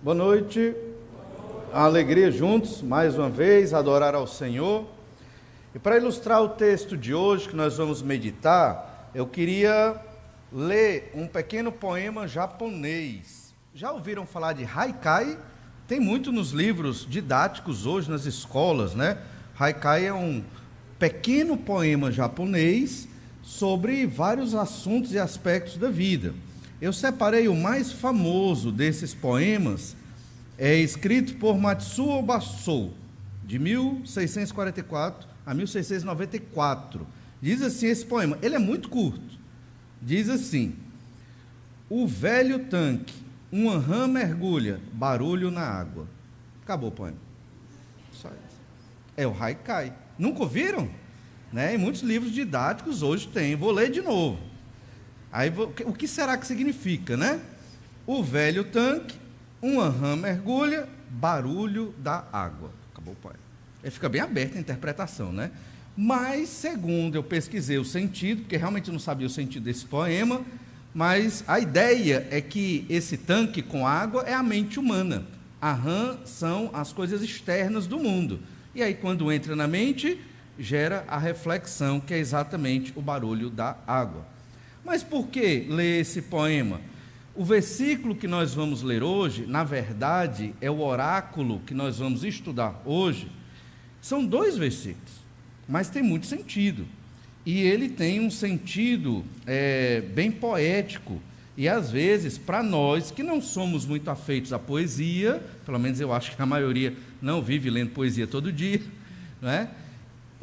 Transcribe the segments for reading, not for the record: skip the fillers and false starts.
Boa noite, a alegria juntos, mais uma vez, adorar ao Senhor. E para ilustrar o texto de hoje que nós vamos meditar, eu queria ler um pequeno poema japonês. Já ouviram falar de haikai? Tem muito nos livros didáticos hoje, nas escolas, né? Haikai é um pequeno poema japonês sobre vários assuntos e aspectos da vida. Eu separei o mais famoso desses poemas, escrito por Matsuo Basou, de 1644 a 1694. Diz assim esse poema, ele é muito curto. Diz assim: o velho tanque, uma rã mergulha, barulho na água. Acabou o poema. Só isso. É o haikai. Nunca ouviram? Né? Em muitos livros didáticos hoje tem. Vou ler de novo. Aí, o que será que significa, né? O velho tanque, uma rã mergulha, barulho da água. Acabou o poema. Ele fica bem aberto a interpretação, né? Mas, segundo eu pesquisei o sentido, porque realmente eu não sabia o sentido desse poema, mas a ideia é que esse tanque com água é a mente humana. A rã são as coisas externas do mundo. E aí, quando entra na mente, gera a reflexão, que é exatamente o barulho da água. Mas por que ler esse poema? O versículo que nós vamos ler hoje, na verdade, é o oráculo que nós vamos estudar hoje. São 2 versículos, mas tem muito sentido. E ele tem um sentido bem poético. E às vezes, para nós que não somos muito afeitos à poesia, pelo menos eu acho que a maioria não vive lendo poesia todo dia, não é?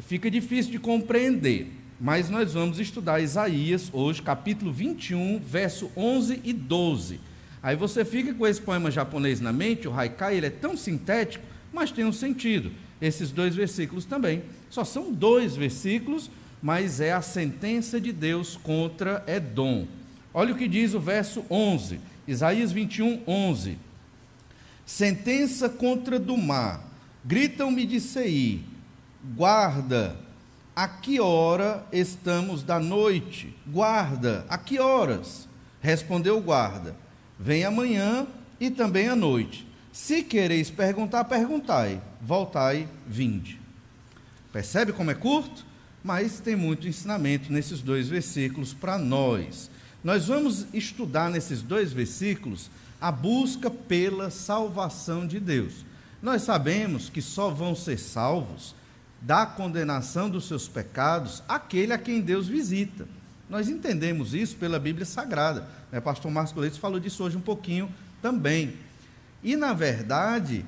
Fica difícil de compreender. Mas nós vamos estudar Isaías hoje, capítulo 21, verso 11 e 12. Aí você fica com esse poema japonês na mente, o haikai, ele é tão sintético, mas tem um sentido. Esses 2 versículos também. Só são 2 versículos, mas é a sentença de Deus contra Edom. Olha o que diz o verso 11, Isaías 21, 11. Sentença contra Dumá, gritam-me de Seir, guarda, a que hora estamos da noite? Guarda, a que horas? Respondeu o guarda, vem amanhã e também à noite. Se quereis perguntar, perguntai, voltai, vinde. Percebe como é curto? Mas tem muito ensinamento nesses 2 versículos para nós. Nós vamos estudar nesses 2 versículos a busca pela salvação de Deus. Nós sabemos que só vão ser salvos da condenação dos seus pecados aquele a quem Deus visita. Nós entendemos isso pela Bíblia Sagrada. O pastor Márcio Leite falou disso hoje um pouquinho também. E, na verdade,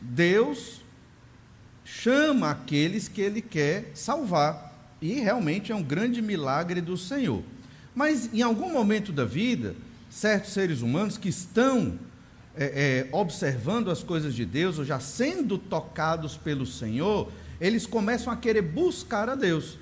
Deus chama aqueles que Ele quer salvar. E realmente é um grande milagre do Senhor. Mas, em algum momento da vida, certos seres humanos que estão observando as coisas de Deus, ou já sendo tocados pelo Senhor, eles começam a querer buscar a Deus.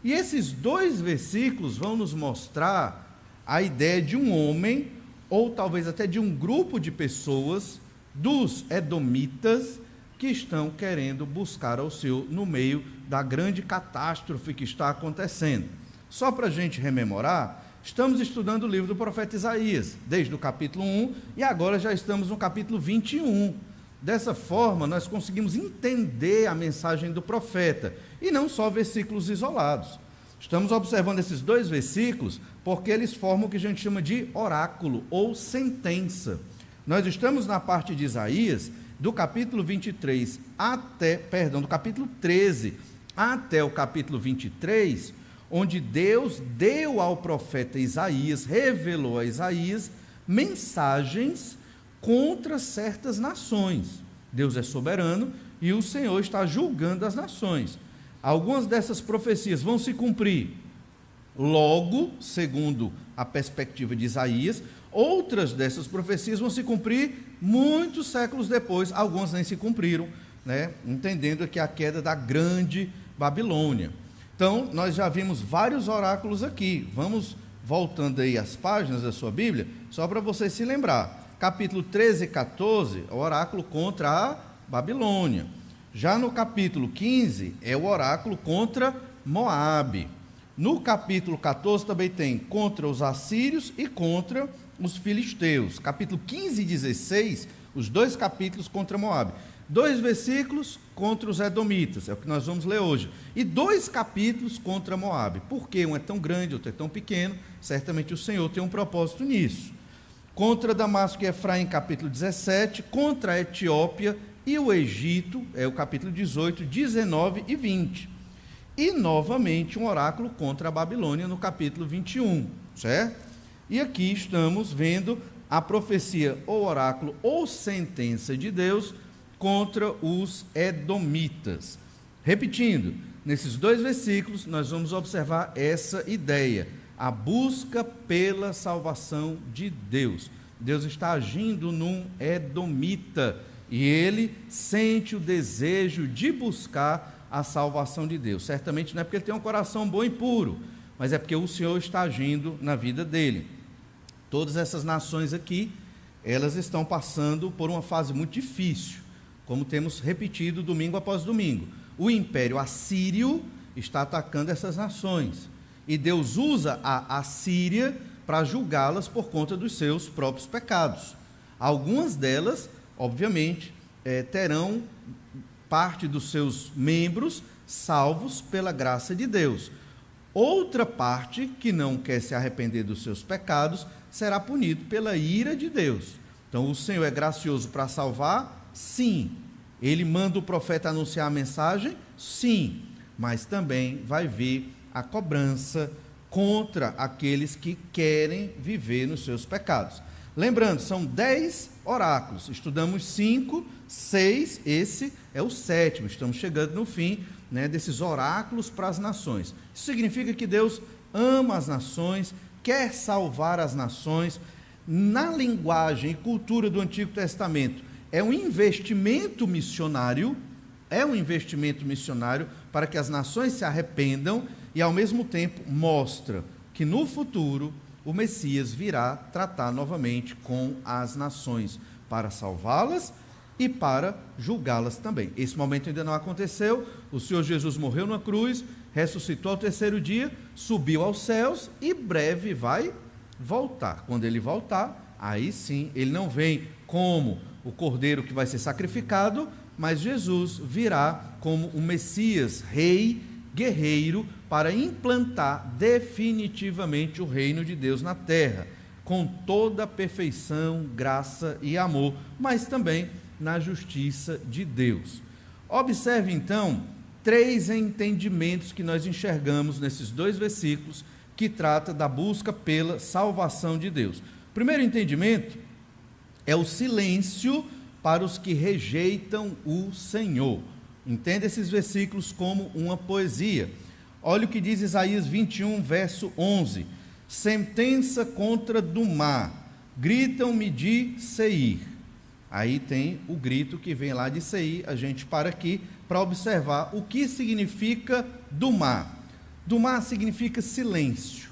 E esses 2 versículos vão nos mostrar a ideia de um homem, ou talvez até de um grupo de pessoas, dos edomitas, que estão querendo buscar ao Senhor no meio da grande catástrofe que está acontecendo. Só para a gente rememorar, estamos estudando o livro do profeta Isaías, desde o capítulo 1, e agora já estamos no capítulo 21. Dessa forma, nós conseguimos entender a mensagem do profeta, e não só versículos isolados. Estamos observando esses 2 versículos, porque eles formam o que a gente chama de oráculo, ou sentença. Nós estamos na parte de Isaías, do capítulo 23 do capítulo 13 até o capítulo 23, onde Deus deu ao profeta Isaías, revelou a Isaías, mensagens contra certas nações. Deus é soberano e o Senhor está julgando as nações. Algumas dessas profecias vão se cumprir logo, segundo a perspectiva de Isaías, outras dessas profecias vão se cumprir muitos séculos depois, algumas nem se cumpriram, né? Entendendo que a queda da grande Babilônia. Então, nós já vimos vários oráculos aqui. Vamos voltando aí as páginas da sua Bíblia, só para você se lembrar. Capítulo 13 e 14 é o oráculo contra a Babilônia. Já no capítulo 15 é o oráculo contra Moabe. No capítulo 14 também tem contra os assírios e contra os filisteus. Capítulo 15 e 16, os dois capítulos contra Moabe. 2 versículos contra os edomitas, é o que nós vamos ler hoje. E 2 capítulos contra Moabe. Por que um é tão grande, outro é tão pequeno? Certamente o Senhor tem um propósito nisso. Contra Damasco e Efraim, capítulo 17. Contra a Etiópia e o Egito, é o capítulo 18, 19 e 20. E, novamente, um oráculo contra a Babilônia, no capítulo 21, certo? E aqui estamos vendo a profecia, ou oráculo, ou sentença de Deus contra os edomitas. Repetindo, nesses 2 versículos, nós vamos observar essa ideia, a busca pela salvação de Deus. Deus está agindo num edomita, e ele sente o desejo de buscar a salvação de Deus. Certamente não é porque ele tem um coração bom e puro, mas é porque o Senhor está agindo na vida dele. Todas essas nações aqui, elas estão passando por uma fase muito difícil, como temos repetido domingo após domingo. O império assírio está atacando essas nações, e Deus usa a Assíria para julgá-las por conta dos seus próprios pecados. Algumas delas, obviamente, terão parte dos seus membros salvos pela graça de Deus. Outra parte, que não quer se arrepender dos seus pecados, será punido pela ira de Deus. Então, o Senhor é gracioso para salvar? Sim. Ele manda o profeta anunciar a mensagem? Sim. Mas também vai vir a cobrança contra aqueles que querem viver nos seus pecados. Lembrando, são 10 oráculos, estudamos 5, 6, esse é o 7º, estamos chegando no fim, desses oráculos para as nações. Isso significa que Deus ama as nações, quer salvar as nações. Na linguagem e cultura do Antigo Testamento, é um investimento missionário para que as nações se arrependam, e ao mesmo tempo mostra que no futuro o Messias virá tratar novamente com as nações, para salvá-las e para julgá-las também. Esse momento ainda não aconteceu. O Senhor Jesus morreu na cruz, ressuscitou ao 3º dia, subiu aos céus e breve vai voltar. Quando ele voltar, aí sim, ele não vem como o cordeiro que vai ser sacrificado, mas Jesus virá como o Messias, rei, guerreiro, para implantar definitivamente o reino de Deus na terra, com toda a perfeição, graça e amor, mas também na justiça de Deus. Observe então 3 entendimentos que nós enxergamos nesses 2 versículos, que trata da busca pela salvação de Deus. O primeiro entendimento é o silêncio para os que rejeitam o Senhor. Entenda esses versículos como uma poesia. Olha o que diz Isaías 21, verso 11. Sentença contra Dumá, gritam-me de Seir. Aí tem o grito que vem lá de Seir. A gente para aqui para observar o que significa Dumá. Dumá significa silêncio.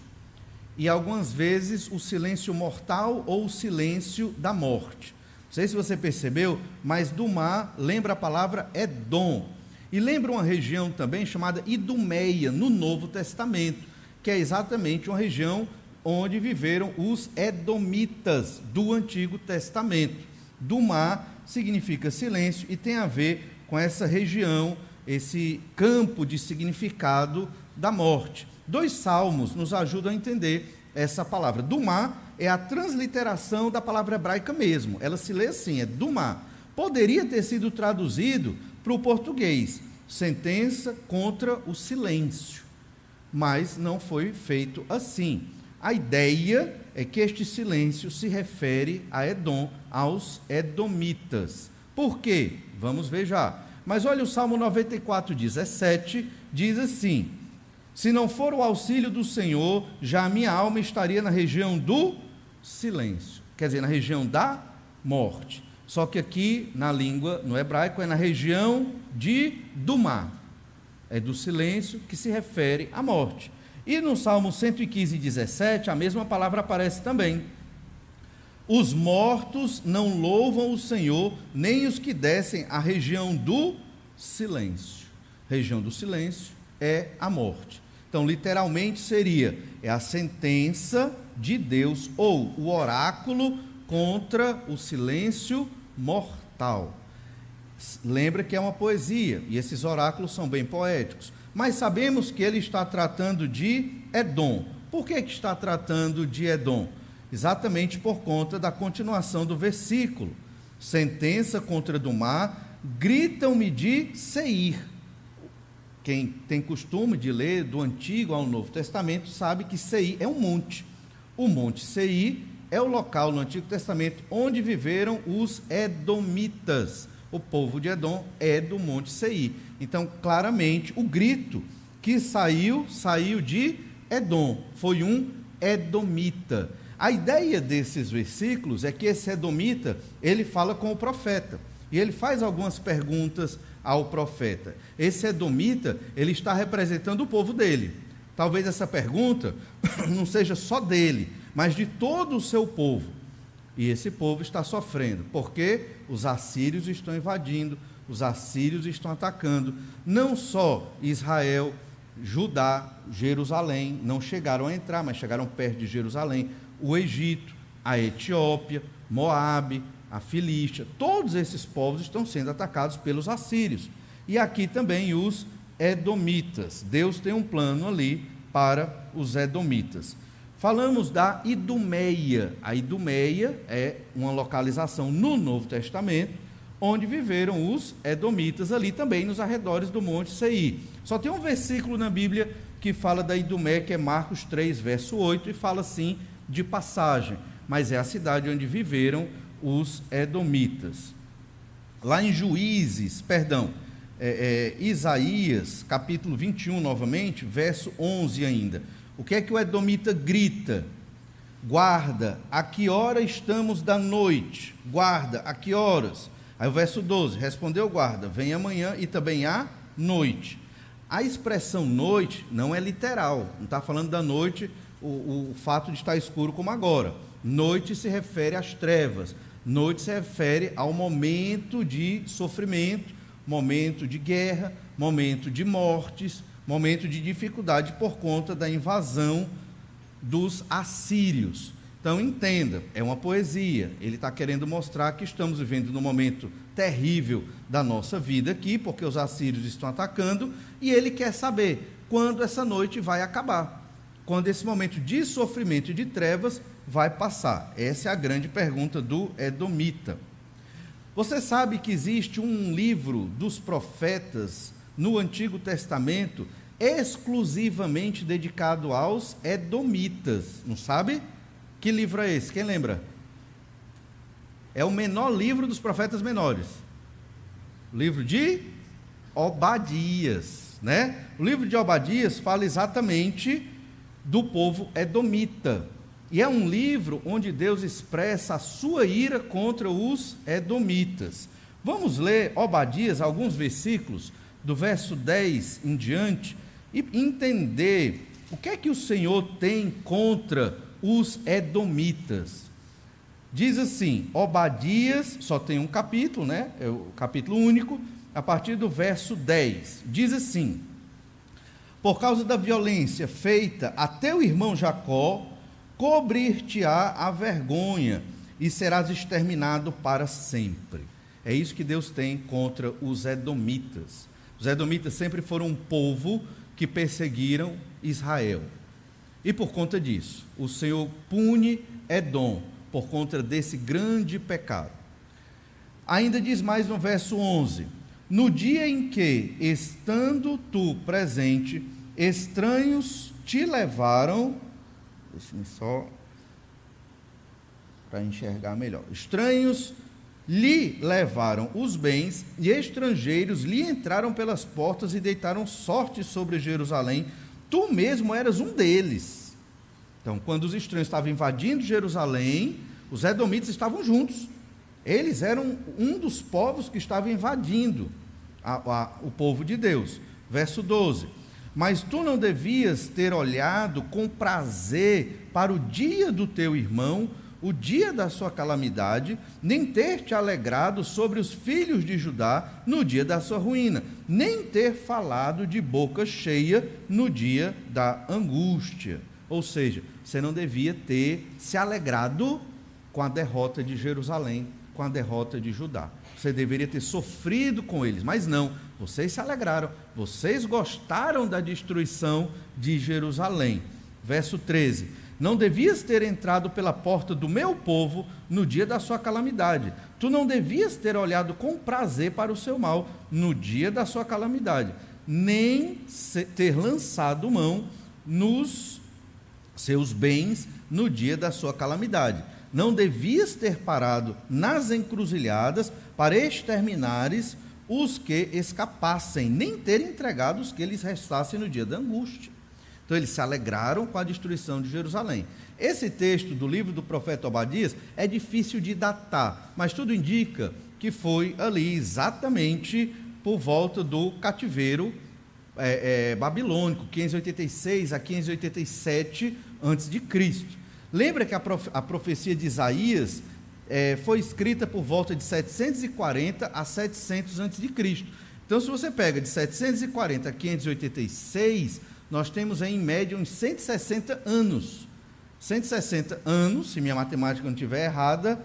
E algumas vezes o silêncio mortal ou o silêncio da morte. Não sei se você percebeu, mas Dumá lembra a palavra Edom. E lembra uma região também chamada Idumeia, no Novo Testamento, que é exatamente uma região onde viveram os edomitas do Antigo Testamento. Dumá significa silêncio e tem a ver com essa região, esse campo de significado da morte. 2 salmos nos ajudam a entender essa palavra. Dumá é a transliteração da palavra hebraica mesmo. Ela se lê assim, é Dumá. Poderia ter sido traduzido para o português, sentença contra o silêncio, mas não foi feito assim. A ideia é que este silêncio se refere a Edom, aos edomitas. Por quê? Vamos ver já. Mas olha o Salmo 94, 17, diz assim: se não for o auxílio do Senhor, já a minha alma estaria na região do silêncio, quer dizer, na região da morte. Só que aqui, na língua, no hebraico, é na região de Dumá. É do silêncio que se refere à morte. E no Salmo 115, 17, a mesma palavra aparece também. Os mortos não louvam o Senhor, nem os que descem à região do silêncio. Região do silêncio é a morte. Então, literalmente seria, é a sentença de Deus, ou o oráculo contra o silêncio mortal. Lembra que é uma poesia, e esses oráculos são bem poéticos, mas sabemos que ele está tratando de Edom. Por que está tratando de Edom? Exatamente por conta da continuação do versículo. Sentença contra Dumá, gritam-me de Seir. Quem tem costume de ler do Antigo ao Novo Testamento sabe que Seir é um monte. O Monte Seir é o local no Antigo Testamento onde viveram os edomitas. O povo de Edom é do Monte Seir. Então, claramente, o grito que saiu de Edom, foi um edomita. A ideia desses versículos é que esse edomita, ele fala com o profeta, e ele faz algumas perguntas ao profeta. Esse edomita, ele está representando o povo dele. Talvez essa pergunta não seja só dele, mas de todo o seu povo. E esse povo está sofrendo, porque os assírios estão invadindo, os assírios estão atacando, não só Israel, Judá, Jerusalém, não chegaram a entrar, mas chegaram perto de Jerusalém, o Egito, a Etiópia, Moabe, a Filístia, todos esses povos estão sendo atacados pelos assírios. E aqui também os edomitas. Deus tem um plano ali para os edomitas. Falamos da Idumeia. A Idumeia é uma localização no Novo Testamento, onde viveram os edomitas ali também nos arredores do Monte Seir. Só tem um versículo na Bíblia que fala da Idumeia, que é Marcos 3, verso 8, e fala assim de passagem, mas é a cidade onde viveram os edomitas. Lá em Isaías, capítulo 21, novamente, verso 11 ainda. O que é que o edomita grita? Guarda, a que hora estamos da noite? Guarda, a que horas? Aí o verso 12, respondeu o guarda, vem amanhã e também à noite. A expressão noite não é literal, não está falando da noite, o fato de estar escuro como agora. Noite se refere às trevas, noite se refere ao momento de sofrimento, momento de guerra, momento de mortes, momento de dificuldade por conta da invasão dos assírios. Então entenda, é uma poesia, ele está querendo mostrar que estamos vivendo num momento terrível da nossa vida aqui, porque os assírios estão atacando, e ele quer saber quando essa noite vai acabar, quando esse momento de sofrimento e de trevas vai passar. Essa é a grande pergunta do edomita. Você sabe que existe um livro dos profetas no Antigo Testamento exclusivamente dedicado aos edomitas, não sabe? Que livro é esse? Quem lembra? É o menor livro dos profetas menores. O livro de Obadias, né? O livro de Obadias fala exatamente do povo edomita. E é um livro onde Deus expressa a sua ira contra os edomitas. Vamos ler Obadias, alguns versículos, do verso 10 em diante, e entender o que é que o Senhor tem contra os edomitas. Diz assim, Obadias, só tem um capítulo, né? É o capítulo único, a partir do verso 10. Diz assim: por causa da violência feita a teu irmão Jacó, cobrir-te-á a vergonha, e serás exterminado para sempre. É isso que Deus tem contra os edomitas. Os edomitas sempre foram um povo que perseguiram Israel. E por conta disso, o Senhor pune Edom, por conta desse grande pecado. Ainda diz mais no verso 11: no dia em que, estando tu presente, estranhos te levaram, deixa-me só para enxergar melhor, estranhos lhe levaram os bens, e estrangeiros lhe entraram pelas portas e deitaram sorte sobre Jerusalém, tu mesmo eras um deles. Então, quando os estranhos estavam invadindo Jerusalém, os edomitas estavam juntos, eles eram um dos povos que estavam invadindo o povo de Deus. Verso 12: mas tu não devias ter olhado com prazer para o dia do teu irmão, o dia da sua calamidade, nem ter te alegrado sobre os filhos de Judá no dia da sua ruína, nem ter falado de boca cheia no dia da angústia. Ou seja, você não devia ter se alegrado com a derrota de Jerusalém, com a derrota de Judá. Você deveria ter sofrido com eles, mas não, vocês se alegraram, vocês gostaram da destruição de Jerusalém. Verso 13: não devias ter entrado pela porta do meu povo no dia da sua calamidade, tu não devias ter olhado com prazer para o seu mal no dia da sua calamidade, nem ter lançado mão nos seus bens no dia da sua calamidade. Não devias ter parado nas encruzilhadas para exterminares os que escapassem, nem ter entregado os que lhes restassem no dia da angústia. Então eles se alegraram com a destruição de Jerusalém. Esse texto do livro do profeta Obadias é difícil de datar, mas tudo indica que foi ali exatamente por volta do cativeiro babilônico, 586 a 587 a.C. Lembra que a profecia de Isaías foi escrita por volta de 740 a 700 a.C. Então, se você pega de 740 a 586, nós temos em média uns 160 anos. 160 anos, se minha matemática não estiver errada,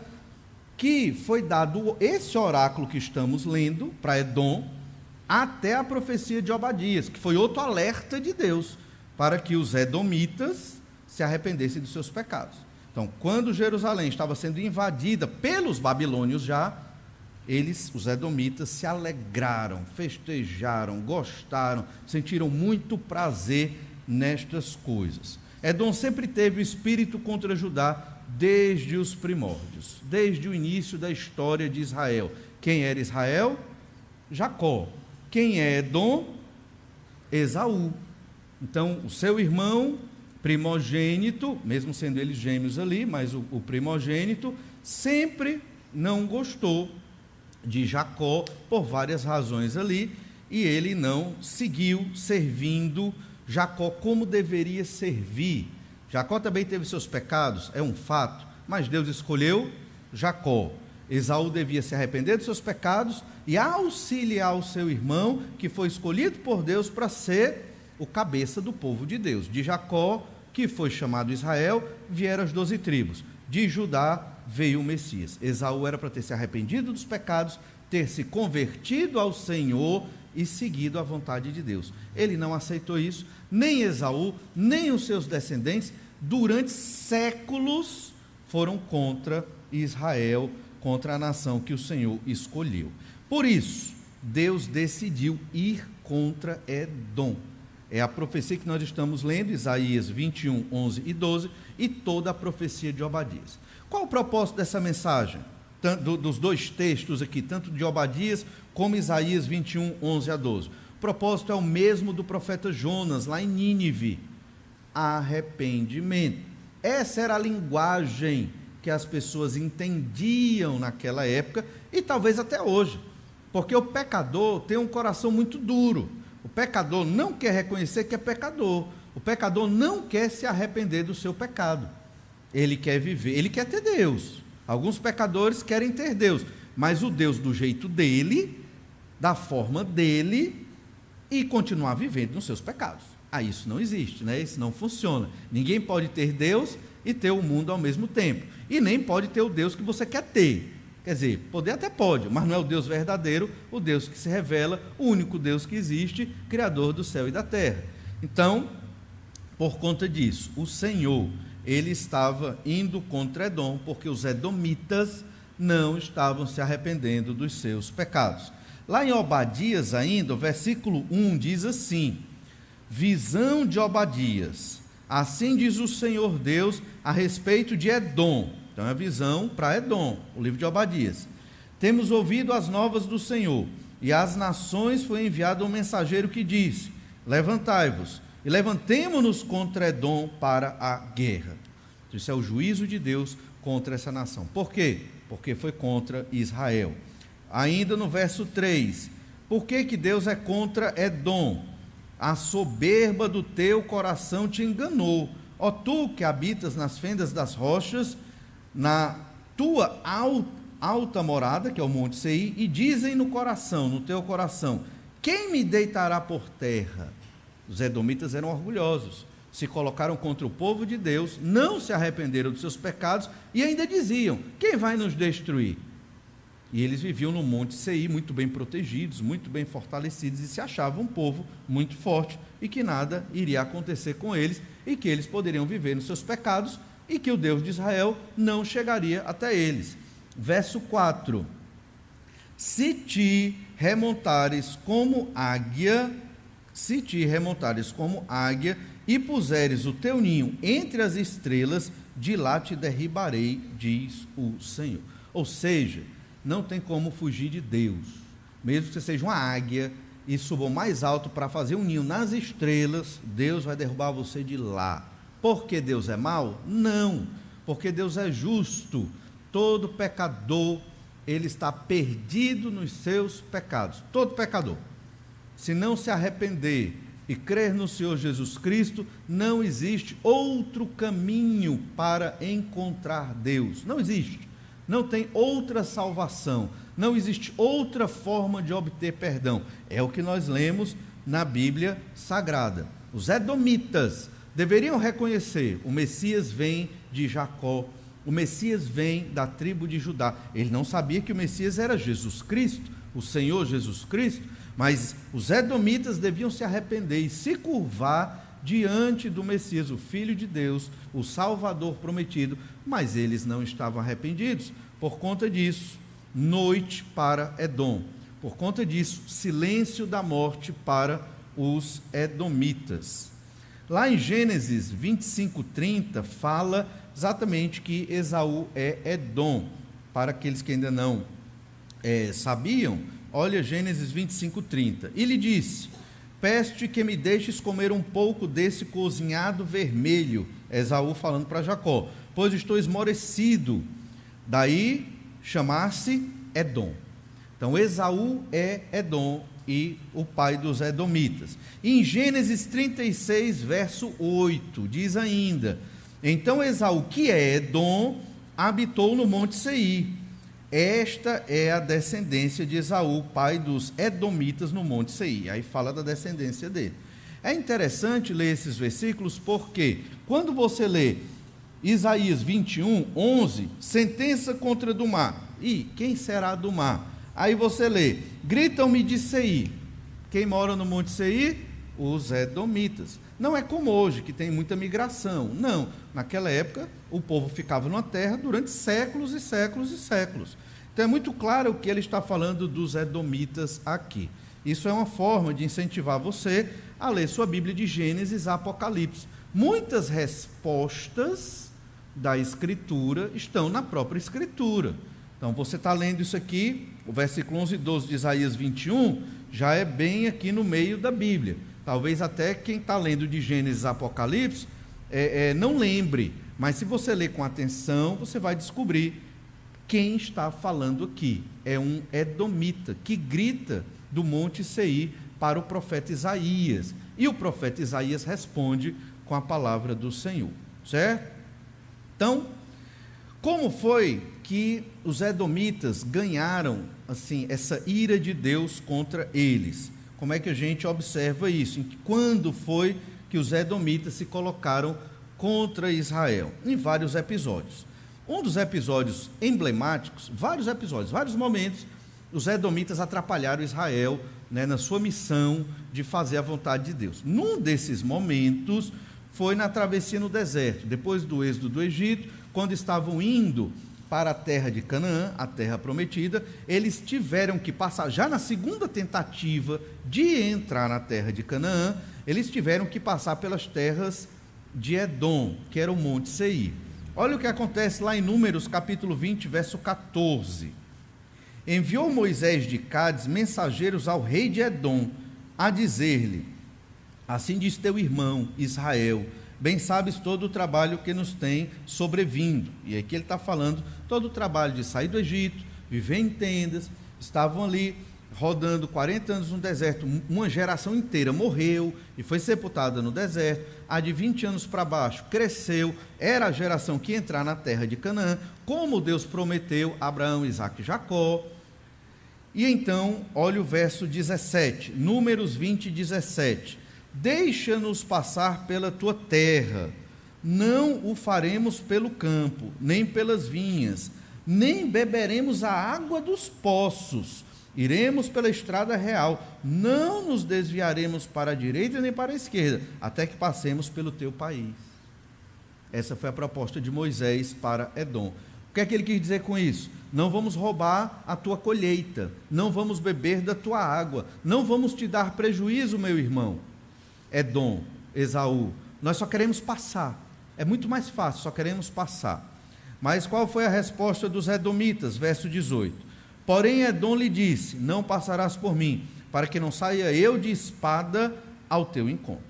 que foi dado esse oráculo que estamos lendo para Edom, até a profecia de Obadias, que foi outro alerta de Deus, para que os edomitas se arrependessem dos seus pecados. Então, quando Jerusalém estava sendo invadida pelos babilônios já, os edomitas, se alegraram, festejaram, gostaram, sentiram muito prazer nestas coisas. Edom sempre teve o espírito contra Judá desde os primórdios, desde o início da história de Israel. Quem era Israel? Jacó. Quem é Edom? Esaú. Então, o seu irmão primogênito, mesmo sendo eles gêmeos ali, mas o primogênito, sempre não gostou de Jacó por várias razões ali, e ele não seguiu servindo Jacó como deveria servir. Jacó também teve seus pecados, é um fato, mas Deus escolheu Jacó. Esaú devia se arrepender dos seus pecados e auxiliar o seu irmão, que foi escolhido por Deus para ser o cabeça do povo de Deus. De Jacó, que foi chamado Israel, vieram as 12 tribos. De Judá veio o Messias. Esaú era para ter se arrependido dos pecados, ter se convertido ao Senhor e seguido a vontade de Deus. Ele não aceitou isso, nem Esaú, nem os seus descendentes, durante séculos foram contra Israel, contra a nação que o Senhor escolheu. Por isso, Deus decidiu ir contra Edom. É a profecia que nós estamos lendo, Isaías 21, 11 e 12, e toda a profecia de Obadias. Qual o propósito dessa mensagem? Dos dois textos aqui, tanto de Obadias como Isaías 21, 11 a 12. O propósito é o mesmo do profeta Jonas, lá em Nínive. Arrependimento. Essa era a linguagem que as pessoas entendiam naquela época, e talvez até hoje, porque o pecador tem um coração muito duro. O pecador não quer reconhecer que é pecador. O pecador não quer se arrepender do seu pecado. Ele quer viver, ele quer ter Deus. Alguns pecadores querem ter Deus, mas o Deus do jeito dele, da forma dele, e continuar vivendo nos seus pecados. Isso não existe, né? Isso não funciona. Ninguém pode ter Deus e ter o mundo ao mesmo tempo. E nem pode ter o Deus que você quer ter. Quer dizer, poder até pode, mas não é o Deus verdadeiro, o Deus que se revela, o único Deus que existe, Criador do céu e da terra. Então, por conta disso, o Senhor, ele estava indo contra Edom, porque os edomitas não estavam se arrependendo dos seus pecados. Lá em Obadias ainda, o versículo 1 diz assim: visão de Obadias, assim diz o Senhor Deus a respeito de Edom. Então é a visão para Edom, o livro de Obadias. Temos ouvido as novas do Senhor, e às nações foi enviado um mensageiro que disse: levantai-vos, e levantemo-nos contra Edom para a guerra. Isso é o juízo de Deus contra essa nação. Por quê? Porque foi contra Israel. Ainda no verso 3, por que Deus é contra Edom? A soberba do teu coração te enganou, ó tu que habitas nas fendas das rochas, na tua alta morada, que é o Monte Seir, e dizem no coração, no teu coração: quem me deitará por terra? Os edomitas eram orgulhosos, se colocaram contra o povo de Deus, não se arrependeram dos seus pecados e ainda diziam: quem vai nos destruir? E eles viviam no Monte Seir, muito bem protegidos, muito bem fortalecidos, e se achavam um povo muito forte, e que nada iria acontecer com eles, e que eles poderiam viver nos seus pecados, e que o Deus de Israel não chegaria até eles. Verso 4: se te remontares como águia, e puseres o teu ninho entre as estrelas, de lá te derribarei, diz o Senhor. Ou seja, não tem como fugir de Deus. Mesmo que você seja uma águia e suba mais alto para fazer um ninho nas estrelas, Deus vai derrubar você de lá. Porque Deus é mau? Não, porque Deus é justo. Todo pecador, ele está perdido nos seus pecados. Todo pecador, se não se arrepender e crer no Senhor Jesus Cristo, não existe outro caminho para encontrar Deus. Não existe. Não tem outra salvação, não existe outra forma de obter perdão. É o que nós lemos na Bíblia Sagrada. Os edomitas deveriam reconhecer: o Messias vem de Jacó, o Messias vem da tribo de Judá. Ele não sabia que o Messias era Jesus Cristo, o Senhor Jesus Cristo, mas os edomitas deviam se arrepender e se curvar diante do Messias, o Filho de Deus, o Salvador prometido, mas eles não estavam arrependidos. Por conta disso, noite para Edom. Por conta disso, silêncio da morte para os edomitas. Lá em Gênesis 25:30, fala exatamente que Esaú é Edom. Para aqueles que ainda não sabiam, olha Gênesis 25:30. E lhe disse: peço-te que me deixes comer um pouco desse cozinhado vermelho. Esaú falando para Jacó: pois estou esmorecido. Daí chamar-se Edom. Então Esaú é Edom e o pai dos edomitas. E em Gênesis 36, verso 8, diz ainda: então Esaú, que é Edom, habitou no Monte Seir. Esta é a descendência de Esaú, pai dos edomitas, no Monte Seir. Aí fala da descendência dele. É interessante ler esses versículos, porque quando você lê Isaías 21:11, sentença contra Dumá. E quem será Dumá? Aí você lê: gritam-me de Seir. Quem mora no Monte Seir? Os edomitas. Não é como hoje, que tem muita migração. Não, naquela época o povo ficava numa terra durante séculos e séculos e séculos. Então é muito claro que ele está falando dos edomitas aqui. Isso é uma forma de incentivar você a ler sua Bíblia de Gênesis a Apocalipse. Muitas respostas da Escritura estão na própria Escritura. Então você está lendo isso aqui, o versículo 11 e 12 de Isaías 21, já é bem aqui no meio da Bíblia. Talvez até quem está lendo de Gênesis a Apocalipse não lembre, mas se você ler com atenção, você vai descobrir quem está falando aqui. É um edomita que grita do Monte Seir para o profeta Isaías, e o profeta Isaías responde com a palavra do Senhor, certo? Então, como foi que os edomitas ganharam assim essa ira de Deus contra eles? Como é que a gente observa isso? Quando foi que os edomitas se colocaram contra Israel? Em vários episódios. Um dos episódios emblemáticos, vários momentos, os edomitas atrapalharam Israel, na sua missão de fazer a vontade de Deus. Num desses momentos foi na travessia no deserto, depois do êxodo do Egito, quando estavam indo para a terra de Canaã, a terra prometida. Eles tiveram que passar, já na segunda tentativa de entrar na terra de Canaã, eles tiveram que passar pelas terras de Edom, que era o Monte Seir. Olha o que acontece lá em Números capítulo 20, verso 14. Enviou Moisés de Cádiz mensageiros ao rei de Edom, a dizer-lhe: assim diz teu irmão Israel, bem sabes todo o trabalho que nos tem sobrevindo. E aqui ele está falando todo o trabalho de sair do Egito, viver em tendas, estavam ali rodando 40 anos no deserto, uma geração inteira morreu e foi sepultada no deserto. A de 20 anos para baixo cresceu, era a geração que ia entrar na terra de Canaã, como Deus prometeu a Abraão, Isaque e Jacó. E então, olha o verso 17, Números 20, 17. Deixa-nos passar pela tua terra, não o faremos pelo campo, nem pelas vinhas, nem beberemos a água dos poços. Iremos pela estrada real, não nos desviaremos para a direita nem para a esquerda, até que passemos pelo teu país. Essa foi a proposta de Moisés para Edom. O que é que ele quis dizer com isso? Não vamos roubar a tua colheita, não vamos beber da tua água, não vamos te dar prejuízo, meu irmão. Edom, Esaú, nós só queremos passar. É muito mais fácil, só queremos passar. Mas qual foi a resposta dos edomitas? Verso 18. Porém Edom lhe disse, não passarás por mim, para que não saia eu de espada ao teu encontro.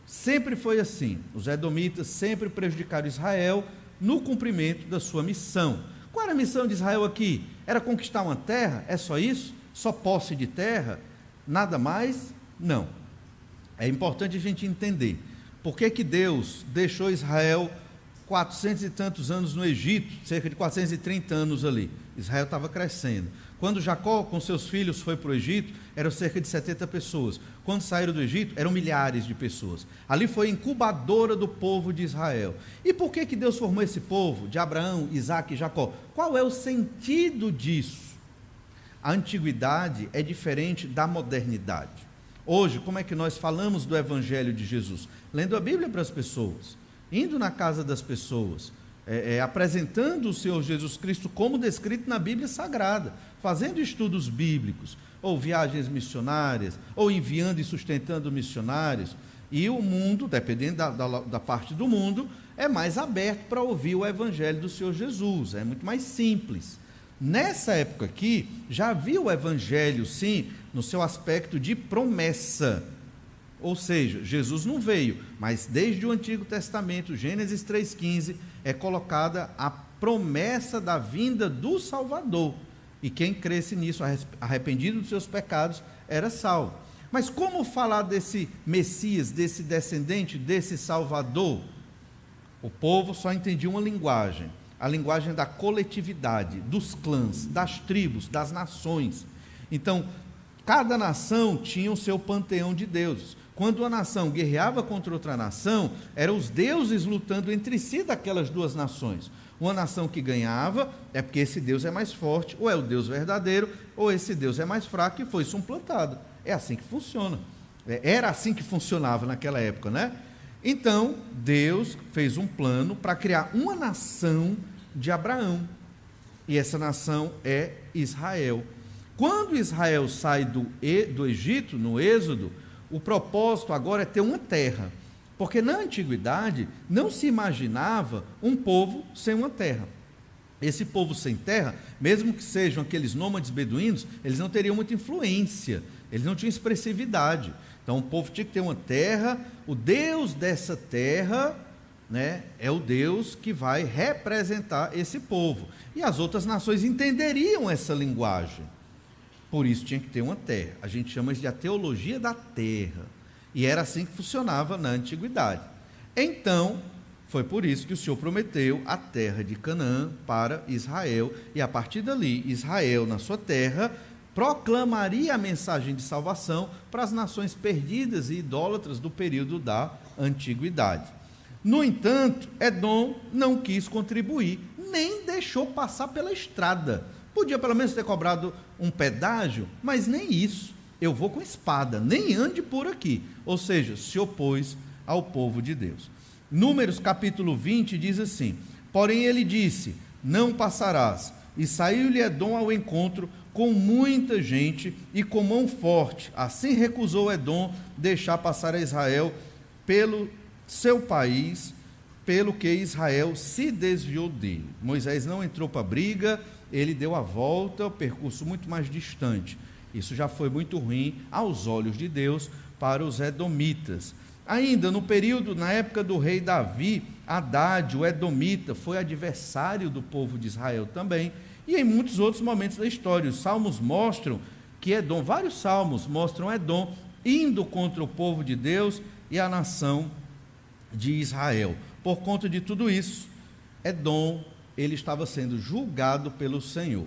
Sempre foi assim, os edomitas sempre prejudicaram Israel no cumprimento da sua missão. Qual era a missão de Israel aqui? Era conquistar uma terra? É só isso? Só posse de terra? Nada mais? Não. É importante a gente entender, por que que Deus deixou Israel 400 e tantos anos no Egito, cerca de 430 anos ali. Israel estava crescendo. Quando Jacó com seus filhos foi para o Egito, eram cerca de 70 pessoas. Quando saíram do Egito, eram milhares de pessoas. Ali foi a incubadora do povo de Israel. E por que que Deus formou esse povo, de Abraão, Isaque e Jacó? Qual é o sentido disso? A antiguidade é diferente da modernidade. Hoje, como é que nós falamos do Evangelho de Jesus? Lendo a Bíblia para as pessoas, indo na casa das pessoas, apresentando o Senhor Jesus Cristo como descrito na Bíblia Sagrada, fazendo estudos bíblicos, ou viagens missionárias, ou enviando e sustentando missionários, e o mundo, dependendo da parte do mundo, é mais aberto para ouvir o Evangelho do Senhor Jesus, é muito mais simples. Nessa época aqui, já havia o Evangelho, sim, no seu aspecto de promessa. Ou seja, Jesus não veio, mas desde o Antigo Testamento, Gênesis 3,15, é colocada a promessa da vinda do Salvador. E quem cresce nisso, arrependido dos seus pecados, era salvo. Mas como falar desse Messias, desse descendente, desse Salvador? O povo só entendia uma linguagem, a linguagem da coletividade, dos clãs, das tribos, das nações. Então, cada nação tinha o seu panteão de deuses. Quando uma nação guerreava contra outra nação, eram os deuses lutando entre si daquelas duas nações. Uma nação que ganhava é porque esse Deus é mais forte, ou é o Deus verdadeiro, ou esse Deus é mais fraco e foi suplantado. É assim que funciona. Era assim que funcionava naquela época, né? Então, Deus fez um plano para criar uma nação de Abraão. E essa nação é Israel. Quando Israel sai do Egito, no Êxodo, o propósito agora é ter uma terra, porque na antiguidade não se imaginava um povo sem uma terra. Esse povo sem terra, mesmo que sejam aqueles nômades beduínos, eles não teriam muita influência, eles não tinham expressividade. Então o povo tinha que ter uma terra, o Deus dessa terra, né, é o Deus que vai representar esse povo. E as outras nações entenderiam essa linguagem. Por isso tinha que ter uma terra. A gente chama isso de a teologia da terra. E era assim que funcionava na antiguidade. Então, foi por isso que o Senhor prometeu a terra de Canaã para Israel. E a partir dali, Israel, na sua terra, proclamaria a mensagem de salvação para as nações perdidas e idólatras do período da antiguidade. No entanto, Edom não quis contribuir, nem deixou passar pela estrada. Podia pelo menos ter cobrado um pedágio, mas nem isso. Eu vou com espada, nem ande por aqui. Ou seja, se opôs ao povo de Deus. Números capítulo 20 diz assim: porém ele disse, não passarás. E saiu-lhe Edom ao encontro com muita gente e com mão forte. Assim recusou Edom deixar passar a Israel pelo seu país, pelo que Israel se desviou dele. Moisés não entrou para a briga, ele deu a volta, o percurso muito mais distante. Isso já foi muito ruim aos olhos de Deus para os edomitas. Ainda no período, na época do rei Davi, Haddad, o edomita, foi adversário do povo de Israel também, e em muitos outros momentos da história. Os salmos mostram que Edom, vários salmos mostram Edom indo contra o povo de Deus e a nação de Israel. Por conta de tudo isso, Edom, ele estava sendo julgado pelo Senhor.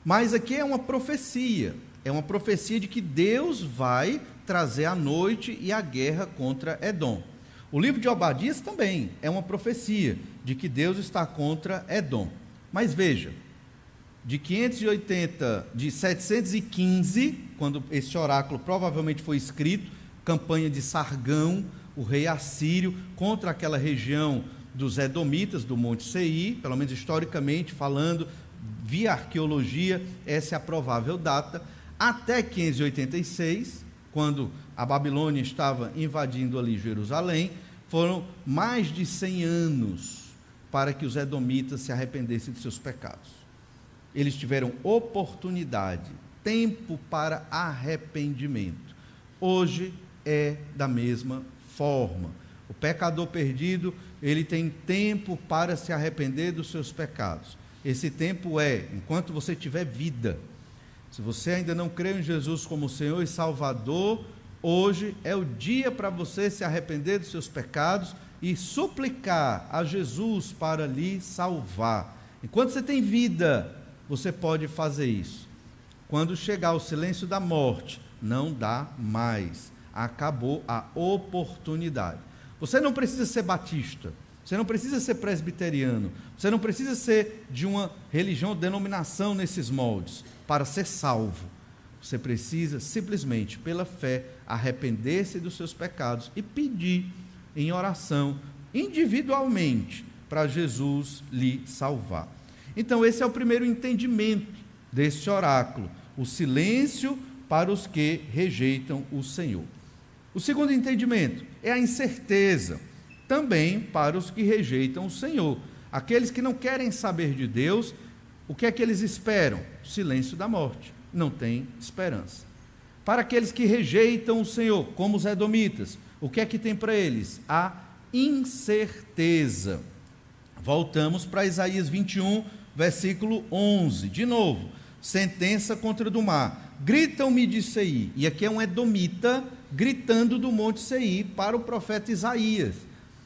Mas aqui é uma profecia de que Deus vai trazer a noite e a guerra contra Edom. O livro de Obadias também é uma profecia de que Deus está contra Edom. Mas veja, de 715, quando esse oráculo provavelmente foi escrito, campanha de Sargão, o rei assírio, contra aquela região dos Edomitas, do Monte Seir, pelo menos historicamente falando, via arqueologia, essa é a provável data, até 586, quando a Babilônia estava invadindo ali Jerusalém, foram mais de 100 anos para que os edomitas se arrependessem de seus pecados. Eles tiveram oportunidade, tempo para arrependimento. Hoje é da mesma forma. O pecador perdido, ele tem tempo para se arrepender dos seus pecados. Esse tempo é, enquanto você tiver vida. Se você ainda não crê em Jesus como Senhor e Salvador, hoje é o dia para você se arrepender dos seus pecados e suplicar a Jesus para lhe salvar. Enquanto você tem vida, você pode fazer isso. Quando chegar o silêncio da morte, não dá mais. Acabou a oportunidade. Você não precisa ser batista, você não precisa ser presbiteriano, você não precisa ser de uma religião ou denominação nesses moldes para ser salvo. Você precisa simplesmente, pela fé, arrepender-se dos seus pecados e pedir em oração, individualmente, para Jesus lhe salvar. Então, esse é o primeiro entendimento desse oráculo, o silêncio para os que rejeitam o Senhor. O segundo entendimento é a incerteza, também para os que rejeitam o Senhor. Aqueles que não querem saber de Deus, o que é que eles esperam? O silêncio da morte. Não tem esperança. Para aqueles que rejeitam o Senhor, como os edomitas, o que é que tem para eles? A incerteza. Voltamos para Isaías 21, versículo 11. De novo, sentença contra do mar. Gritam-me de Seir. E aqui é um edomita gritando do monte Seir para o profeta Isaías.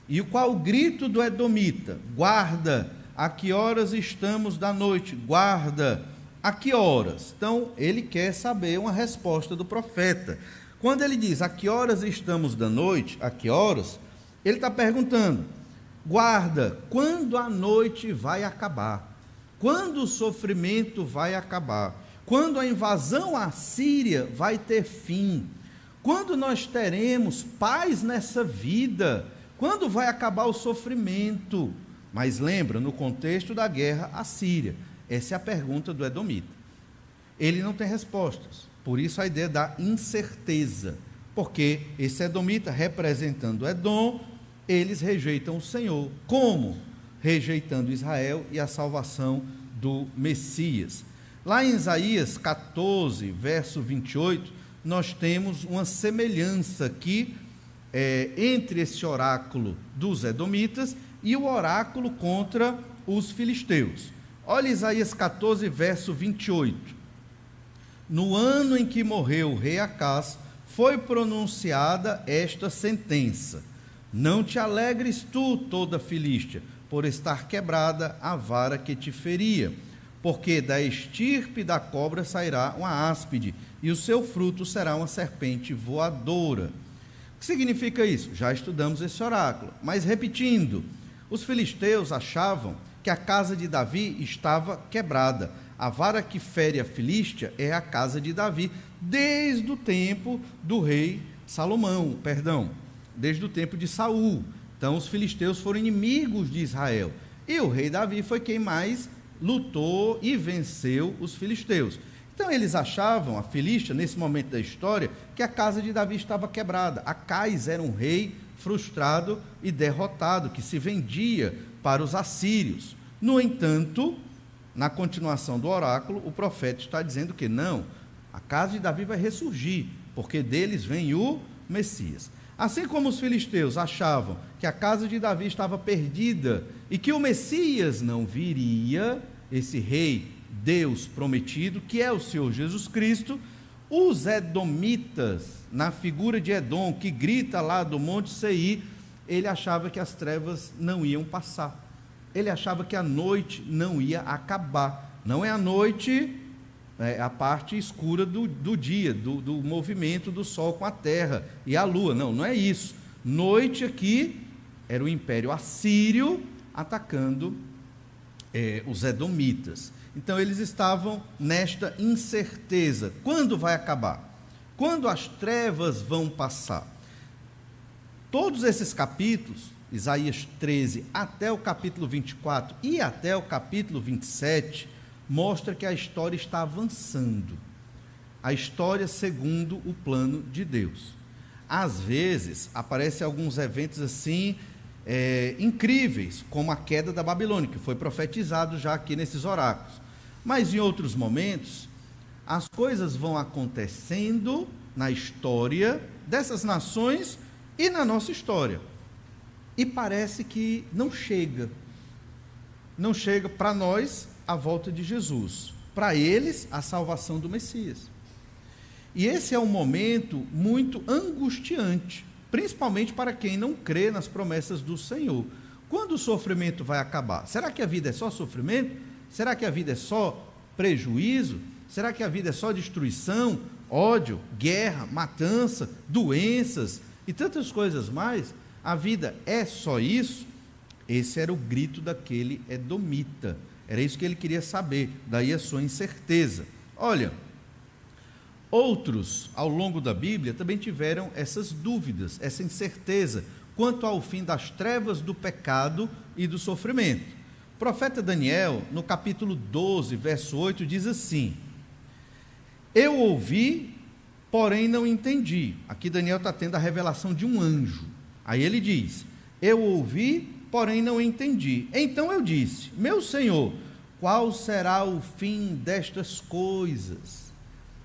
E qual o grito do edomita? Guarda, a que horas estamos da noite? Guarda, a que horas? Então, ele quer saber uma resposta do profeta. Quando ele diz, a que horas estamos da noite? A que horas? Ele está perguntando, guarda, quando a noite vai acabar? Quando o sofrimento vai acabar? Quando a invasão assíria vai ter fim? Quando nós teremos paz nessa vida? Quando vai acabar o sofrimento? Mas lembra, no contexto da guerra assíria, essa é a pergunta do edomita. Ele não tem respostas, por isso a ideia da incerteza, porque esse edomita, representando Edom, eles rejeitam o Senhor. Como? Rejeitando Israel e a salvação do Messias. Lá em Isaías 14, verso 28, nós temos uma semelhança aqui entre esse oráculo dos edomitas e o oráculo contra os filisteus. Olha Isaías 14, verso 28. No ano em que morreu o rei Acás, foi pronunciada esta sentença: não te alegres tu, toda Filístia, por estar quebrada a vara que te feria, porque da estirpe da cobra sairá uma áspide, e o seu fruto será uma serpente voadora. O que significa isso? Já estudamos esse oráculo, mas repetindo, os filisteus achavam que a casa de Davi estava quebrada. A vara que fere a Filístia é a casa de Davi, desde o tempo do rei Salomão, desde o tempo de Saul. Então os filisteus foram inimigos de Israel, e o rei Davi foi quem mais lutou e venceu os filisteus. Então eles achavam, a Filístia, nesse momento da história, que a casa de Davi estava quebrada. Acais era um rei frustrado e derrotado, que se vendia para os assírios. No entanto, na continuação do oráculo, o profeta está dizendo que não, a casa de Davi vai ressurgir, porque deles vem o Messias. Assim como os filisteus achavam que a casa de Davi estava perdida e que o Messias não viria, esse rei, Deus prometido, que é o Senhor Jesus Cristo, Os edomitas, na figura de Edom, que grita lá do Monte Seir, ele achava que as trevas não iam passar. Ele achava que a noite não ia acabar. Não é a noite, é a parte escura do dia, do movimento do sol com a terra e a lua. Não é isso. Noite aqui era o Império Assírio atacando os edomitas. Então eles estavam nesta incerteza. Quando vai acabar? Quando as trevas vão passar? Todos esses capítulos, Isaías 13 até o capítulo 24 e até o capítulo 27, mostra que a história está avançando. A história segundo o plano de Deus. Às vezes, aparecem alguns eventos assim, incríveis, como a queda da Babilônia, que foi profetizado já aqui nesses oráculos. Mas em outros momentos, as coisas vão acontecendo na história dessas nações e na nossa história. E parece que não chega para nós a volta de Jesus, para eles a salvação do Messias. E esse é um momento muito angustiante, principalmente para quem não crê nas promessas do Senhor. Quando o sofrimento vai acabar? Será que a vida é só sofrimento? Será que a vida é só prejuízo? Será que a vida é só destruição, ódio, guerra, matança, doenças e tantas coisas mais? A vida é só isso? Esse era o grito daquele edomita. Era isso que ele queria saber, daí a sua incerteza. Olha, outros ao longo da Bíblia também tiveram essas dúvidas, essa incerteza quanto ao fim das trevas do pecado e do sofrimento. O profeta Daniel, no capítulo 12, verso 8, diz assim: eu ouvi, porém não entendi. Aqui Daniel está tendo a revelação de um anjo. Aí ele diz: eu ouvi, porém não entendi. Então eu disse: meu Senhor, qual será o fim destas coisas?